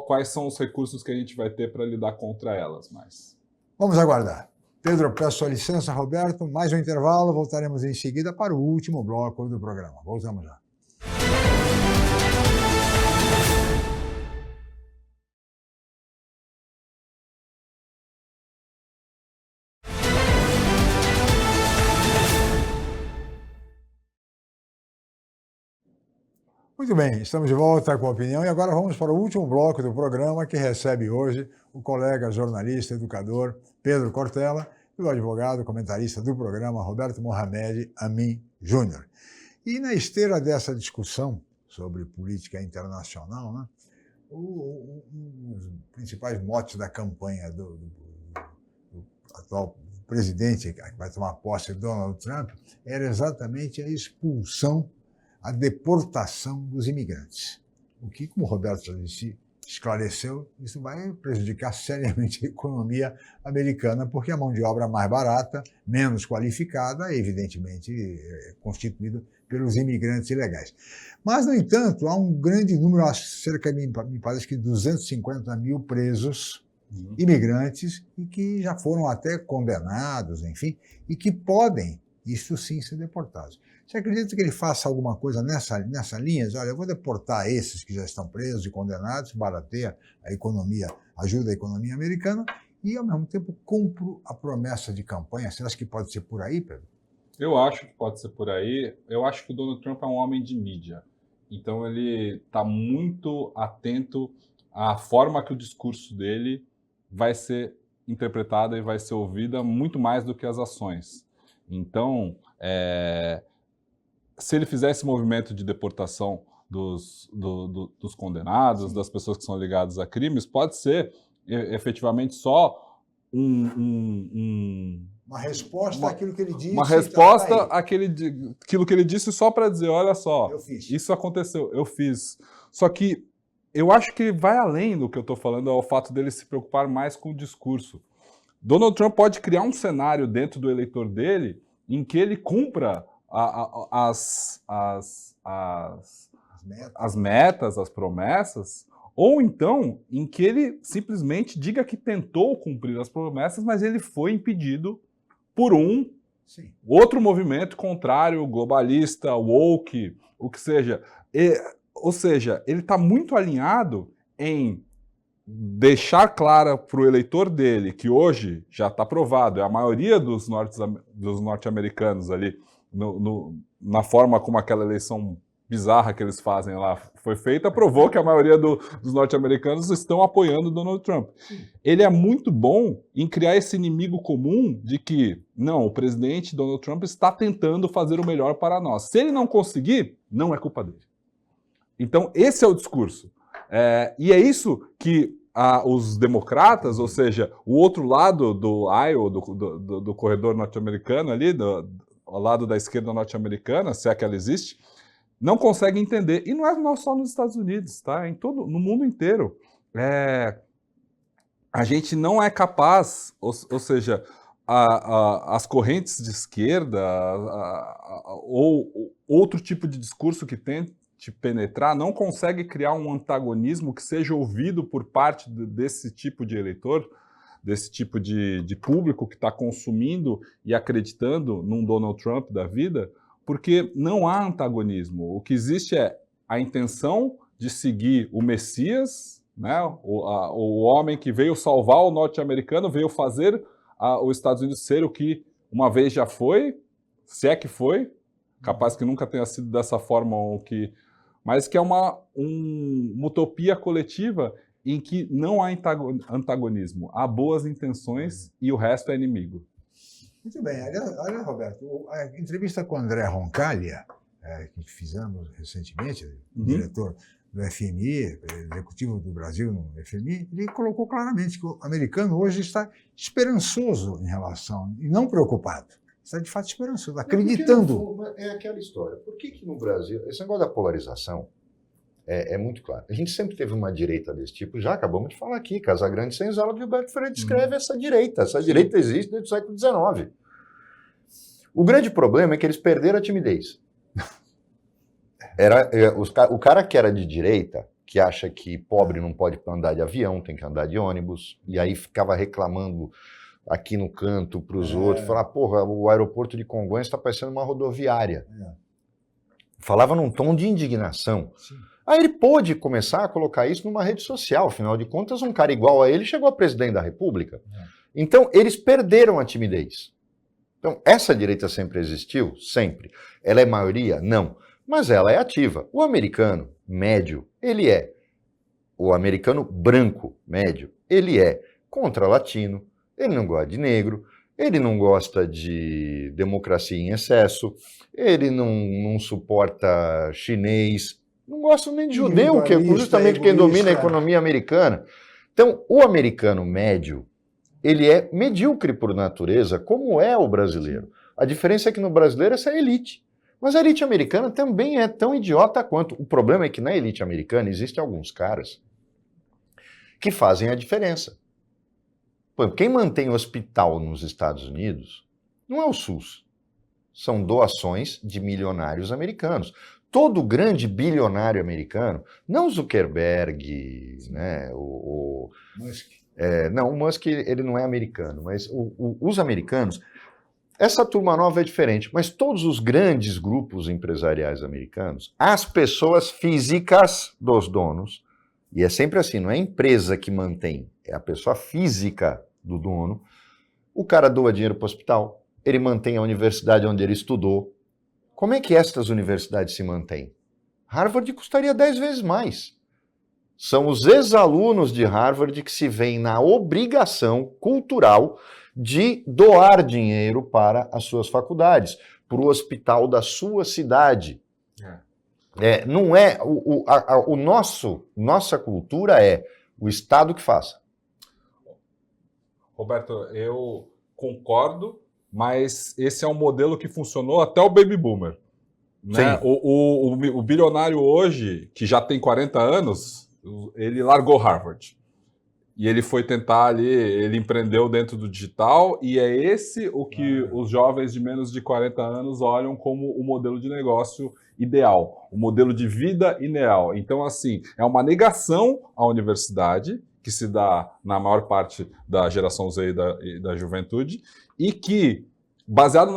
quais são os recursos que a gente vai ter para lidar contra elas, mas... Vamos aguardar. Pedro, peço sua licença, Roberto. Mais um intervalo, voltaremos em seguida para o último bloco do programa. Voltamos já. Muito bem, estamos de volta com a opinião e agora vamos para o último bloco do programa que recebe hoje o colega jornalista, educador Pedro Cortella e o advogado, comentarista do programa Roberto Mohamed Amin Júnior. E na esteira dessa discussão sobre política internacional, né, um dos principais motes da campanha do atual presidente, que vai tomar posse, Donald Trump, era exatamente a expulsão, a deportação dos imigrantes. O que, como o Roberto disse, esclareceu, isso vai prejudicar seriamente a economia americana, porque a mão de obra mais barata, menos qualificada, é evidentemente constituída pelos imigrantes ilegais. Mas, no entanto, há um grande número, cerca de, me parece que 250 mil presos imigrantes e que já foram até condenados, enfim, e que podem, isso sim, ser deportados. Você acredita que ele faça alguma coisa nessa linha? Olha, eu vou deportar esses que já estão presos e condenados, barateia a economia, ajuda a economia americana e, ao mesmo tempo, cumpro a promessa de campanha. Você acha que pode ser por aí, Pedro? Eu acho que pode ser por aí. Eu acho que o Donald Trump é um homem de mídia. Então, ele está muito atento à forma que o discurso dele vai ser interpretada e vai ser ouvida muito mais do que as ações. Então, se ele fizer esse movimento de deportação dos condenados, das pessoas que são ligadas a crimes, pode ser efetivamente só uma resposta àquilo que ele disse. Uma resposta àquilo que ele disse só para dizer, olha só, isso aconteceu, eu fiz. Só que eu acho que vai além do que eu estou falando, é o fato dele se preocupar mais com o discurso. Donald Trump pode criar um cenário dentro do eleitor dele em que ele cumpra as metas, as promessas, ou então em que ele simplesmente diga que tentou cumprir as promessas, mas ele foi impedido por outro movimento contrário, globalista, woke, o que seja. Ou seja, ele está muito alinhado em deixar clara para o eleitor dele, que hoje já está provado, é a maioria dos norte-americanos ali, na forma como aquela eleição bizarra que eles fazem lá foi feita, provou que a maioria dos norte-americanos estão apoiando Donald Trump. Ele é muito bom em criar esse inimigo comum de que, não, o presidente Donald Trump está tentando fazer o melhor para nós. Se ele não conseguir, não é culpa dele. Então, esse é o discurso. E é isso que os democratas, ou seja, o outro lado do aisle, do corredor norte-americano ali, ao lado da esquerda norte-americana, se é que ela existe, não conseguem entender. E não é só nos Estados Unidos, tá? No mundo inteiro. A gente não é capaz, ou seja, as correntes de esquerda ou outro tipo de discurso que tente penetrar, não consegue criar um antagonismo que seja ouvido por parte desse tipo de eleitor, desse tipo de público que está consumindo e acreditando num Donald Trump da vida, porque não há antagonismo. O que existe é a intenção de seguir o Messias, né, o homem que veio salvar o norte-americano, veio fazer os Estados Unidos ser o que uma vez já foi, se é que foi, capaz que nunca tenha sido dessa forma, mas que é uma utopia coletiva em que não há antagonismo, há boas intenções e o resto é inimigo. Muito bem. Olha, Roberto, a entrevista com o André Roncaglia, que fizemos recentemente, o diretor do FMI, executivo do Brasil no FMI, ele colocou claramente que o americano hoje está esperançoso em relação, e não preocupado. Está de fato esperançoso, acreditando. É aquela história. Por que no Brasil, esse negócio da polarização é muito claro. A gente sempre teve uma direita desse tipo, já acabamos de falar aqui, Casagrande Senzala, Gilberto Freire descreve essa direita. Essa direita existe desde o século XIX. O grande problema é que eles perderam a timidez. O cara que era de direita, que acha que pobre não pode andar de avião, tem que andar de ônibus, e aí ficava reclamando aqui no canto para os outros, falar, porra, o aeroporto de Congonhas está parecendo uma rodoviária. Falava num tom de indignação. Sim. Aí ele pôde começar a colocar isso numa rede social, afinal de contas, um cara igual a ele chegou a presidente da República. Então, eles perderam a timidez. Então, essa direita sempre existiu? Sempre. Ela é maioria? Não. mas ela é ativa. O americano médio, ele é. O americano branco médio, ele é contra latino, ele não gosta de negro, ele não gosta de democracia em excesso, ele não suporta chinês, não gosta nem de judeu, que é justamente quem domina a economia americana. Então, o americano médio, ele é medíocre por natureza, como é o brasileiro. A diferença é que no brasileiro essa é a elite. Mas a elite americana também é tão idiota quanto. O problema é que na elite americana existem alguns caras que fazem a diferença. Pô, quem mantém o hospital nos Estados Unidos não é o SUS. São doações de milionários americanos. Todo grande bilionário americano, não Zuckerberg, né, Musk. não, o Musk ele não é americano, mas os americanos, essa turma nova é diferente, mas todos os grandes grupos empresariais americanos, as pessoas físicas dos donos, e é sempre assim, não é a empresa que mantém, é a pessoa física do dono, o cara doa dinheiro para o hospital, ele mantém a universidade onde ele estudou. Como é que estas universidades se mantêm? Harvard custaria 10 vezes mais. São os ex-alunos de Harvard que se veem na obrigação cultural de doar dinheiro para as suas faculdades, para o hospital da sua cidade. Não é nossa cultura é o Estado que faça. Roberto, eu concordo, mas esse é um modelo que funcionou até o Baby Boomer. Né? O bilionário hoje, que já tem 40 anos, ele largou Harvard. E ele foi tentar ali, ele empreendeu dentro do digital, e é esse o que os jovens de menos de 40 anos olham como o modelo de negócio ideal, o modelo de vida ideal. Então, assim, é uma negação à universidade, que se dá na maior parte da geração Z e da juventude, e que, baseado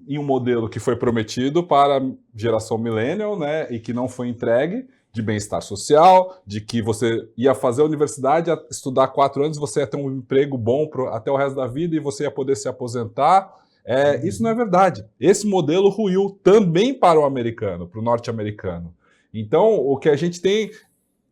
em um modelo que foi prometido para a geração millennial, né, e que não foi entregue, de bem-estar social, de que você ia fazer a universidade, estudar 4 anos, você ia ter um emprego bom até o resto da vida e você ia poder se aposentar. Isso não é verdade. Esse modelo ruiu também para o americano, para o norte-americano. Então, o que a gente tem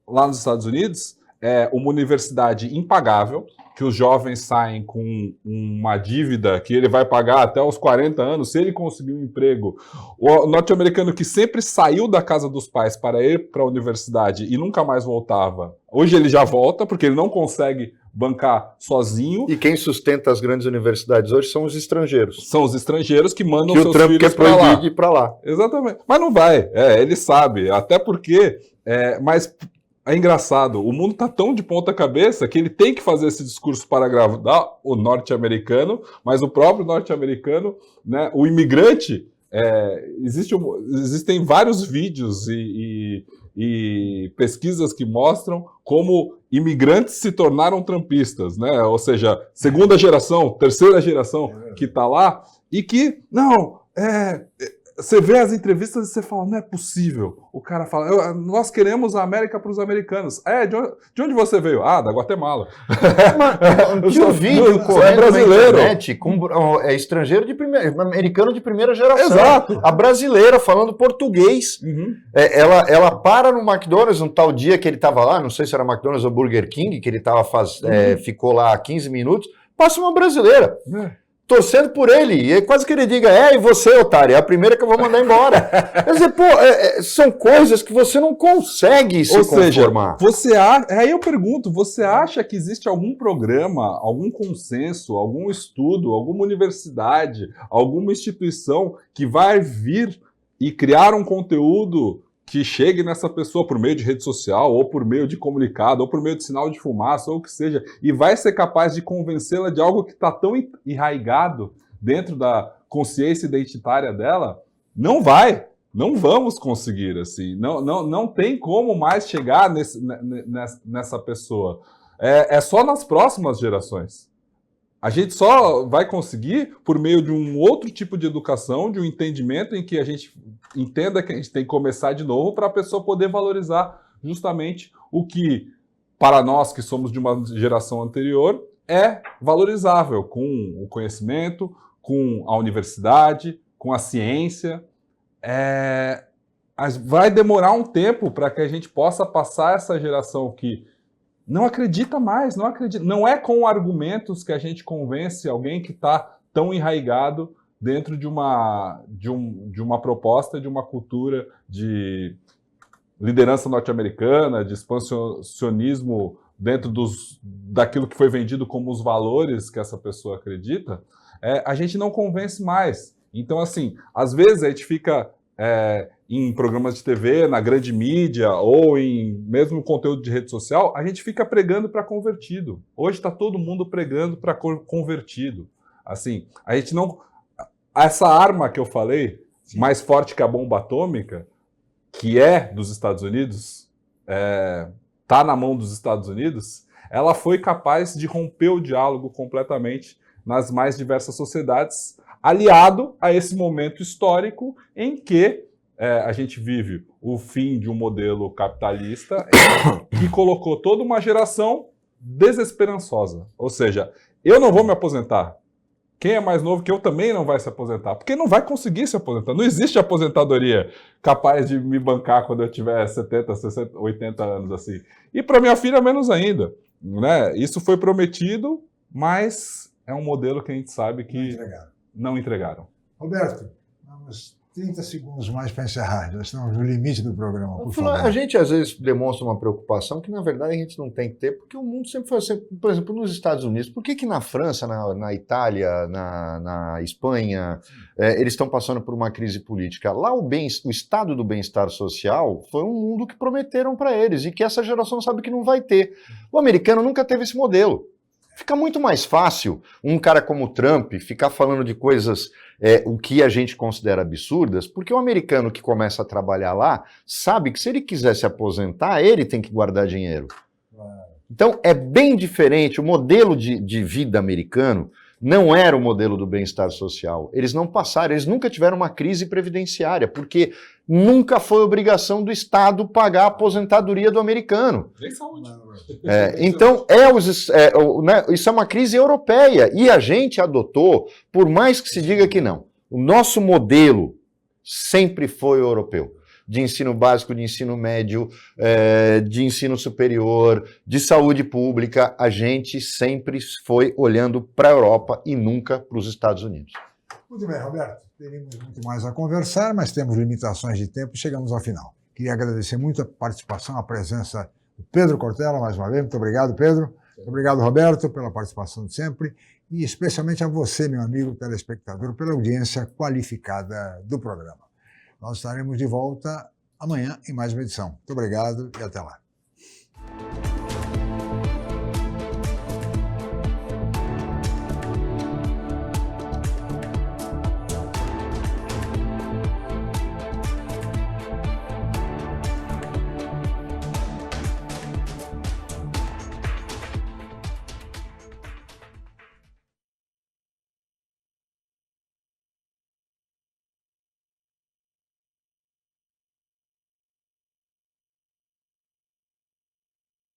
lá nos Estados Unidos é uma universidade impagável, que os jovens saem com uma dívida que ele vai pagar até os 40 anos, se ele conseguir um emprego. O norte-americano que sempre saiu da casa dos pais para ir para a universidade e nunca mais voltava, hoje ele já volta, porque ele não consegue bancar sozinho. E quem sustenta as grandes universidades hoje são os estrangeiros. São os estrangeiros que mandam que seus o Trump filhos quer proibir de ir para lá. Exatamente. Mas não vai, ele sabe, até porque... mas é engraçado, o mundo está tão de ponta cabeça que ele tem que fazer esse discurso para agradar o norte-americano, mas o próprio norte-americano, né, o imigrante, existem vários vídeos e pesquisas que mostram como imigrantes se tornaram trumpistas, né? Ou seja, segunda geração, terceira geração que está lá, e que, você vê as entrevistas e você fala, não é possível. O cara fala, nós queremos a América para os americanos. De onde você veio? Da Guatemala. Tinha um vídeo brasileiro. Na internet com estrangeiro de primeira, americano de primeira geração. Exato. A brasileira falando português. Uhum. Ela para no McDonald's um tal dia que ele estava lá, não sei se era McDonald's ou Burger King, que ele ficou lá 15 minutos, passa uma brasileira. Torcendo por ele, e quase que ele diga, e você, otário, é a primeira que eu vou mandar embora. Quer dizer, são coisas que você não consegue se conformar. Aí eu pergunto, você acha que existe algum programa, algum consenso, algum estudo, alguma universidade, alguma instituição que vai vir e criar um conteúdo que chegue nessa pessoa por meio de rede social, ou por meio de comunicado, ou por meio de sinal de fumaça, ou o que seja, e vai ser capaz de convencê-la de algo que está tão enraigado dentro da consciência identitária dela? Não vai. Não vamos conseguir, assim. Não tem como mais chegar nessa pessoa. É só nas próximas gerações. A gente só vai conseguir por meio de um outro tipo de educação, de um entendimento em que a gente entenda que a gente tem que começar de novo para a pessoa poder valorizar justamente o que, para nós que somos de uma geração anterior, é valorizável, com o conhecimento, com a universidade, com a ciência. vai demorar um tempo para que a gente possa passar essa geração que não acredita mais, não acredita. Não é com argumentos que a gente convence alguém que está tão enraizado dentro de uma proposta, de uma cultura de liderança norte-americana, de expansionismo dentro daquilo que foi vendido como os valores que essa pessoa acredita, a gente não convence mais. Então, assim, às vezes a gente fica em programas de TV, na grande mídia, ou em mesmo conteúdo de rede social, a gente fica pregando para convertido. Hoje está todo mundo pregando para convertido. Assim, a gente não... Essa arma que eu falei, mais forte que a bomba atômica, que é dos Estados Unidos, está na mão dos Estados Unidos, ela foi capaz de romper o diálogo completamente nas mais diversas sociedades, aliado a esse momento histórico em que a gente vive o fim de um modelo capitalista que colocou toda uma geração desesperançosa. Ou seja, eu não vou me aposentar. Quem é mais novo que eu também não vai se aposentar, porque não vai conseguir se aposentar. Não existe aposentadoria capaz de me bancar quando eu tiver 70, 60, 80 anos assim. E para minha filha, menos ainda. Né? Isso foi prometido, mas é um modelo que a gente sabe que não entregaram. Roberto, vamos 30 segundos mais para encerrar. Já estamos no limite do programa, por favor. A gente, às vezes, demonstra uma preocupação que, na verdade, a gente não tem que ter, porque o mundo sempre foi assim. Por exemplo, nos Estados Unidos, por que na França, na Itália, na Espanha, eles estão passando por uma crise política? Lá o estado do bem-estar social foi um mundo que prometeram para eles e que essa geração sabe que não vai ter. O americano nunca teve esse modelo. Fica muito mais fácil um cara como o Trump ficar falando de coisas, o que a gente considera absurdas, porque o americano que começa a trabalhar lá sabe que se ele quiser se aposentar, ele tem que guardar dinheiro. Então é bem diferente. O modelo de vida americano não era o modelo do bem-estar social. Eles não passaram, eles nunca tiveram uma crise previdenciária, porque nunca foi obrigação do Estado pagar a aposentadoria do americano. Nem saúde. Então, isso é uma crise europeia, e a gente adotou, por mais que se diga que não. O nosso modelo sempre foi europeu. De ensino básico, de ensino médio, de ensino superior, de saúde pública, a gente sempre foi olhando para a Europa e nunca para os Estados Unidos. Muito bem, Roberto. Teríamos muito mais a conversar, mas temos limitações de tempo e chegamos ao final. Queria agradecer muito a participação, a presença do Pedro Cortella, mais uma vez. Muito obrigado, Pedro. Muito obrigado, Roberto, pela participação de sempre. E especialmente a você, meu amigo telespectador, pela audiência qualificada do programa. Nós estaremos de volta amanhã em mais uma edição. Muito obrigado e até lá.